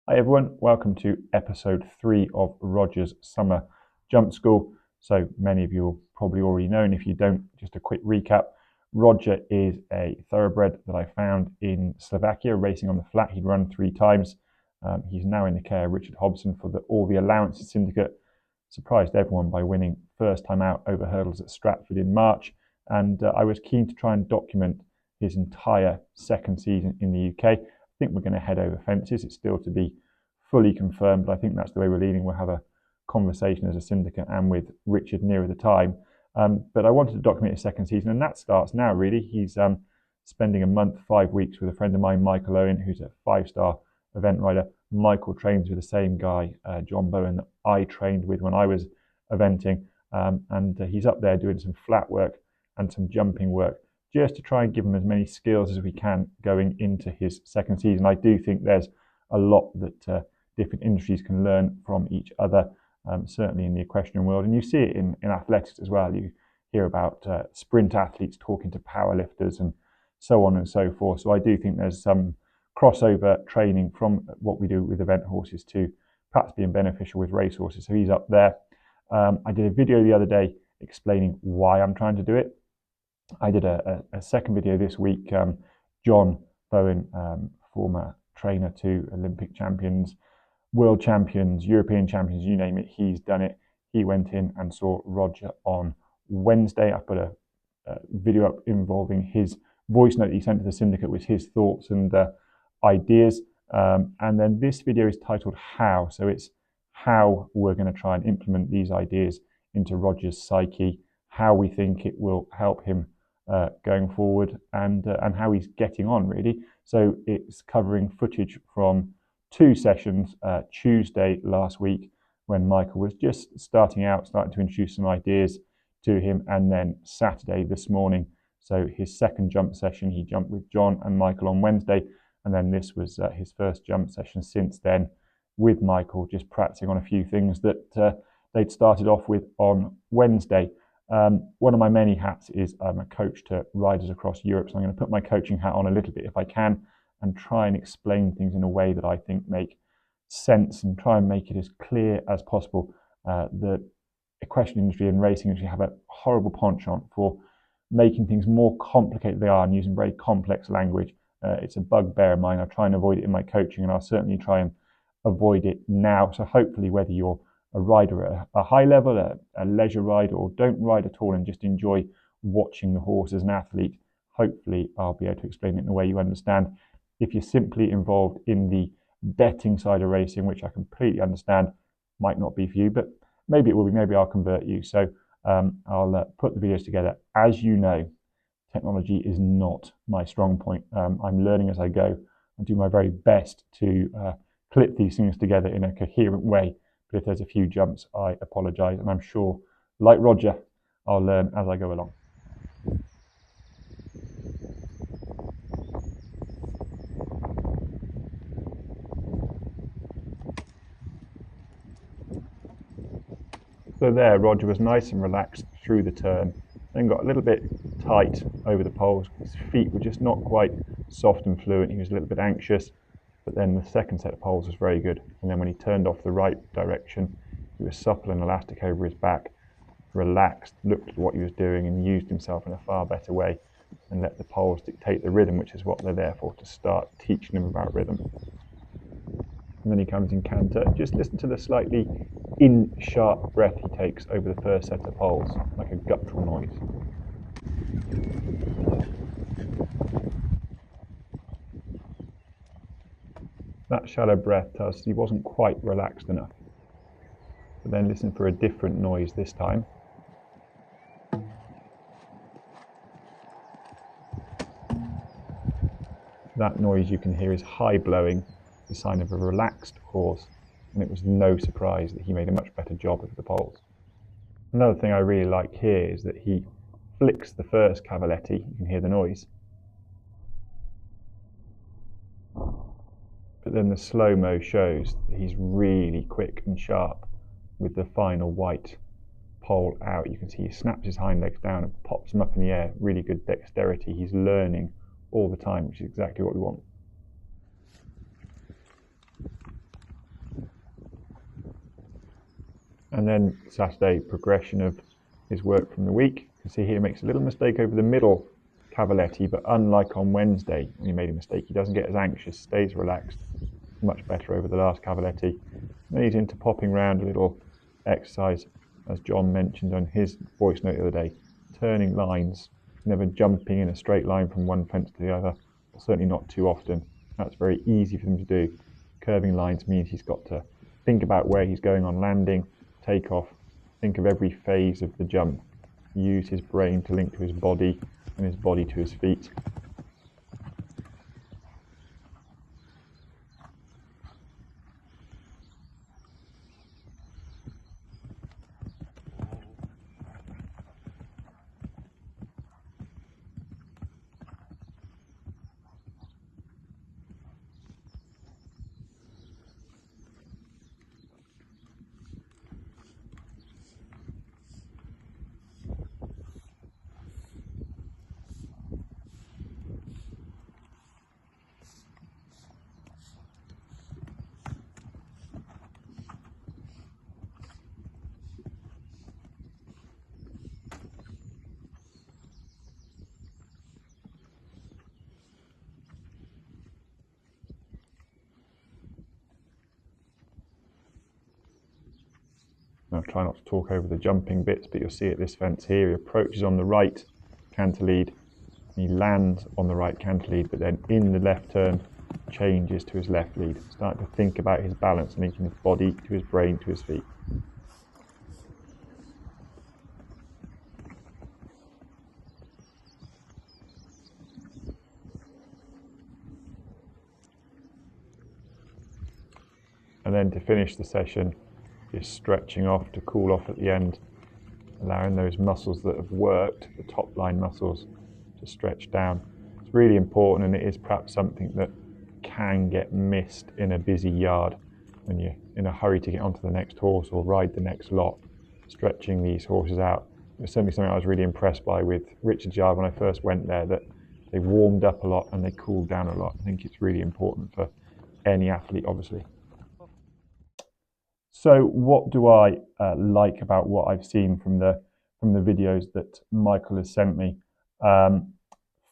Hi everyone, welcome to episode 3 of Roger's Summer Jump School. So many of you will probably already know, and if you don't, just a quick recap. Roger is a thoroughbred that I found in Slovakia, racing on the flat. He'd run 3 times. He's now in the care of Richard Hobson for all the allowances syndicate. Surprised everyone by winning first time out over hurdles at Stratford in March. And I was keen to try and document his entire second season in the UK. I think we're going to head over fences. It's still to be fully confirmed, but I think that's the way we're leaning. We'll have a conversation as a syndicate and with Richard nearer the time. But I wanted to document his second season, and that starts now, really. He's spending a month, 5 weeks with a friend of mine, Michael Owen, who's a 5-star event rider. Michael trains with the same guy, John Bowen, that I trained with when I was eventing. And he's up there doing some flat work and some jumping work, just to try and give him as many skills as we can going into his second season. I do think there's a lot that different industries can learn from each other, certainly in the equestrian world. And you see it in athletics as well. You hear about sprint athletes talking to powerlifters and so on and so forth. So I do think there's some crossover training from what we do with event horses to perhaps being beneficial with racehorses. So he's up there. I did a video the other day explaining why I'm trying to do it. I did a second video this week. John Bowen, former trainer to Olympic champions, world champions, European champions, you name it, he's done it. He went in and saw Roger on Wednesday. I put a video up involving his voice note he sent to the syndicate with his thoughts and ideas. And then this video is titled How. So it's how we're going to try and implement these ideas into Roger's psyche, how we think it will help him going forward, and how he's getting on, really. So it's covering footage from 2 sessions, Tuesday last week when Michael was just starting to introduce some ideas to him, and then Saturday this morning. So his second jump session, he jumped with John and Michael on Wednesday, and then this was his first jump session since then with Michael, just practicing on a few things that they'd started off with on Wednesday. One of my many hats is I'm a coach to riders across Europe, so I'm going to put my coaching hat on a little bit if I can and try and explain things in a way that I think make sense and try and make it as clear as possible. The equestrian industry and racing industry have a horrible penchant for making things more complicated than they are and using very complex language. It's a bugbear of mine. I try and avoid it in my coaching, and I'll certainly try and avoid it now. So hopefully, whether you're a rider at a high level, a leisure rider, or don't ride at all and just enjoy watching the horse as an athlete, hopefully I'll be able to explain it in a way you understand. If you're simply involved in the betting side of racing, which I completely understand, might not be for you, but maybe it will be. Maybe I'll convert you. So I'll put the videos together. As you know, technology is not my strong point. I'm learning as I go. I do my very best to clip these things together in a coherent way. But if there's a few jumps, I apologise, and I'm sure, like Roger, I'll learn as I go along. So there, Roger was nice and relaxed through the turn, then got a little bit tight over the poles. His feet were just not quite soft and fluent. He was a little bit anxious. But then the second set of poles was very good. And then when he turned off the right direction, he was supple and elastic over his back, relaxed, looked at what he was doing and used himself in a far better way and let the poles dictate the rhythm, which is what they're there for, to start teaching him about rhythm. And then he comes in canter. Just listen to the slightly in-sharp breath he takes over the first set of poles, like a guttural noise. That shallow breath tells us he wasn't quite relaxed enough. But then listen for a different noise this time. That noise you can hear is high blowing, the sign of a relaxed horse, and it was no surprise that he made a much better job of the poles. Another thing I really like here is that he flicks the first cavaletti, you can hear the noise. But then the slow-mo shows that he's really quick and sharp with the final white pole out. You can see he snaps his hind legs down and pops them up in the air. Really good dexterity. He's learning all the time, which is exactly what we want. And then Saturday, progression of his work from the week. You can see here he makes a little mistake over the middle cavaletti, but unlike on Wednesday when he made a mistake, he doesn't get as anxious, stays relaxed. Much better over the last cavaletti. Then he's into popping round a little exercise, as John mentioned on his voice note the other day, turning lines, never jumping in a straight line from one fence to the other, certainly not too often. That's very easy for him to do. Curving lines means he's got to think about where he's going on landing, take off, think of every phase of the jump, use his brain to link to his body and his body to his feet. Now try not to talk over the jumping bits, but you'll see at this fence here, he approaches on the right canter lead, he lands on the right canter lead, but then in the left turn changes to his left lead, starting to think about his balance, linking his body to his brain to his feet. And then to finish the session, just stretching off to cool off at the end, allowing those muscles that have worked, the top line muscles, to stretch down. It's really important, and it is perhaps something that can get missed in a busy yard when you're in a hurry to get onto the next horse or ride the next lot. Stretching these horses out. It was certainly something I was really impressed by with Richard's yard when I first went there, that they warmed up a lot and they cooled down a lot. I think it's really important for any athlete, obviously. So what do I like about what I've seen from the videos that Michael has sent me?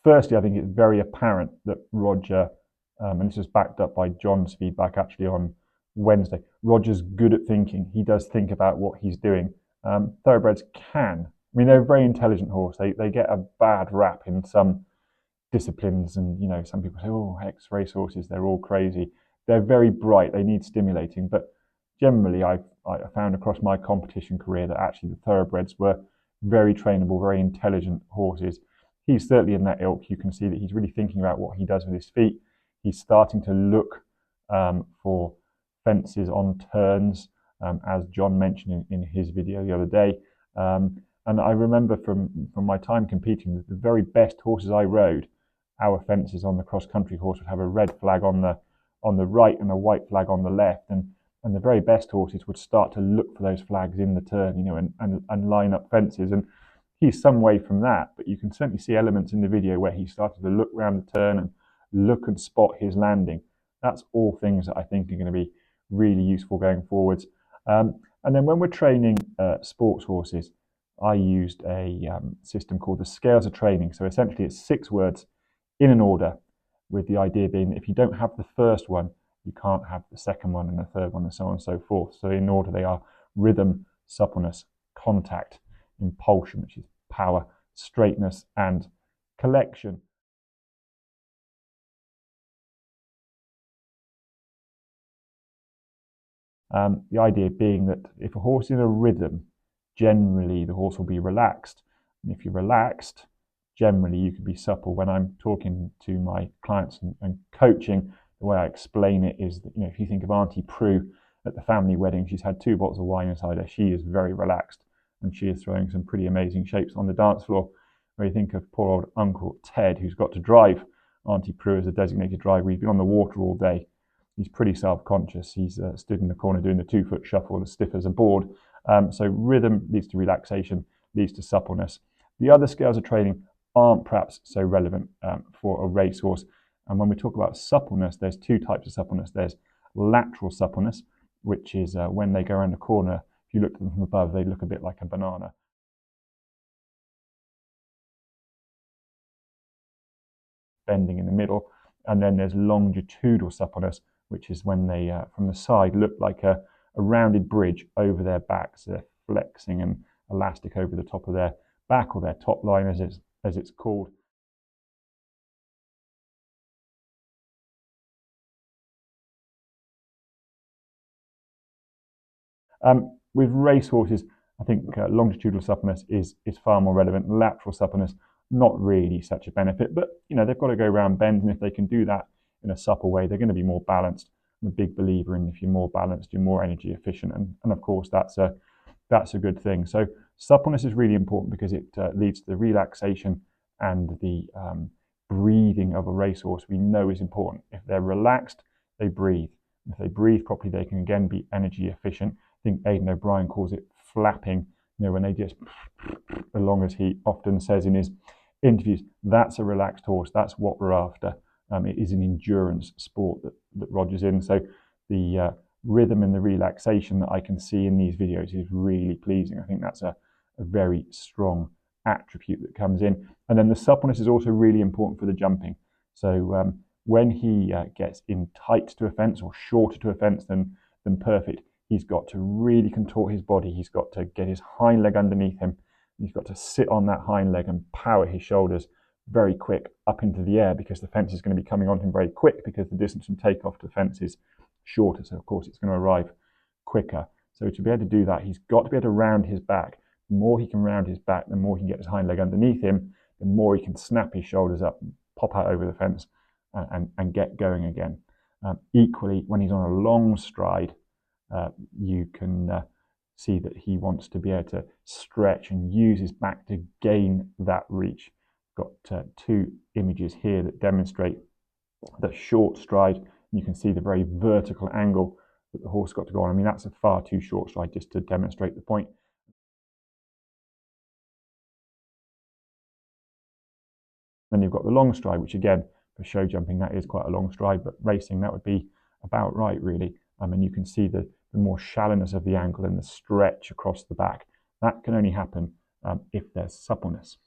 Firstly, I think it's very apparent that Roger, and this is backed up by John's feedback actually on Wednesday, Roger's good at thinking. He does think about what he's doing. Thoroughbreds can. I mean, they're a very intelligent horse. They get a bad rap in some disciplines, and you know, some people say, oh, ex-race horses, they're all crazy. They're very bright. They need stimulating, but generally, I found across my competition career that actually the thoroughbreds were very trainable, very intelligent horses. He's certainly in that ilk. You can see that he's really thinking about what he does with his feet. He's starting to look for fences on turns, as John mentioned in his video the other day. And I remember from my time competing, that the very best horses I rode, our fences on the cross-country horse would have a red flag on the right and a white flag on the left. And the very best horses would start to look for those flags in the turn, you know, and line up fences. And he's some way from that, but you can certainly see elements in the video where he started to look around the turn and look and spot his landing. That's all things that I think are going to be really useful going forwards. And then when we're training sports horses, I used a system called the scales of training. So essentially it's 6 words in an order, with the idea being that if you don't have the first one, you can't have the second one and the third one and so on and so forth. So in order they are rhythm, suppleness, contact, impulsion, which is power, straightness, and collection. The idea being that if a horse is in a rhythm, generally the horse will be relaxed. And if you're relaxed, generally you can be supple. When I'm talking to my clients and coaching, the way I explain it is that, you know, if you think of Auntie Prue at the family wedding, she's had 2 bottles of wine inside her. She is very relaxed, and she is throwing some pretty amazing shapes on the dance floor. Where you think of poor old Uncle Ted, who's got to drive Auntie Prue as a designated driver. He's been on the water all day. He's pretty self-conscious. He's stood in the corner doing the 2-foot shuffle, as stiff as a board. So rhythm leads to relaxation, leads to suppleness. The other scales of training aren't perhaps so relevant for a racehorse. And when we talk about suppleness, there's 2 types of suppleness. There's lateral suppleness, which is when they go around the corner, if you look at them from above, they look a bit like a banana. Bending in the middle, and then there's longitudinal suppleness, which is when they from the side look like a rounded bridge over their back, so they're flexing and elastic over the top of their back, or their top line as it's called. With racehorses, I think longitudinal suppleness is far more relevant. Lateral suppleness, not really such a benefit, but they've got to go around bends, and if they can do that in a supple way, they're going to be more balanced. I'm a big believer in, if you're more balanced, you're more energy efficient, and of course that's a good thing. So suppleness is really important because it leads to the relaxation and the breathing of a racehorse. We know is important. If they're relaxed, they breathe. If they breathe properly, they can again be energy efficient. I think Aidan O'Brien calls it flapping, when they just along, as he often says in his interviews. That's a relaxed horse. That's what we're after. It is an endurance sport that Roger's in. So the rhythm and the relaxation that I can see in these videos is really pleasing. I think that's a very strong attribute that comes in. And then the suppleness is also really important for the jumping. So when he gets in tight to a fence or shorter to a fence than perfect, he's got to really contort his body. He's got to get his hind leg underneath him. He's got to sit on that hind leg and power his shoulders very quick up into the air, because the fence is going to be coming on him very quick, because the distance from takeoff to the fence is shorter. So of course it's going to arrive quicker. So to be able to do that, he's got to be able to round his back. The more he can round his back, the more he can get his hind leg underneath him, the more he can snap his shoulders up, pop out over the fence, and get going again. Equally, when he's on a long stride, you can see that he wants to be able to stretch and use his back to gain that reach. Got two images here that demonstrate the short stride. You can see the very vertical angle that the horse got to go on. I mean, that's a far too short stride just to demonstrate the point. Then you've got the long stride, which again, for show jumping, that is quite a long stride, but racing, that would be about right, really. And you can see the more shallowness of the angle and the stretch across the back. That can only happen if there's suppleness.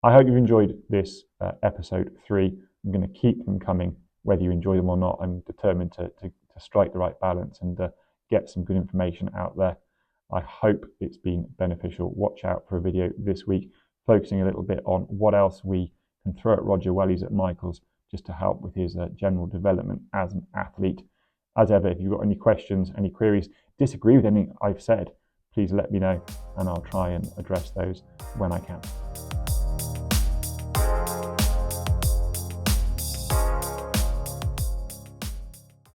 I hope you've enjoyed this episode 3. I'm going to keep them coming, whether you enjoy them or not. I'm determined to strike the right balance and get some good information out there. I hope it's been beneficial. Watch out for a video this week focusing a little bit on what else we can throw at Roger while he's at Michael's, just to help with his general development as an athlete. As ever, if you've got any questions, any queries, disagree with anything I've said, please let me know, and I'll try and address those when I can.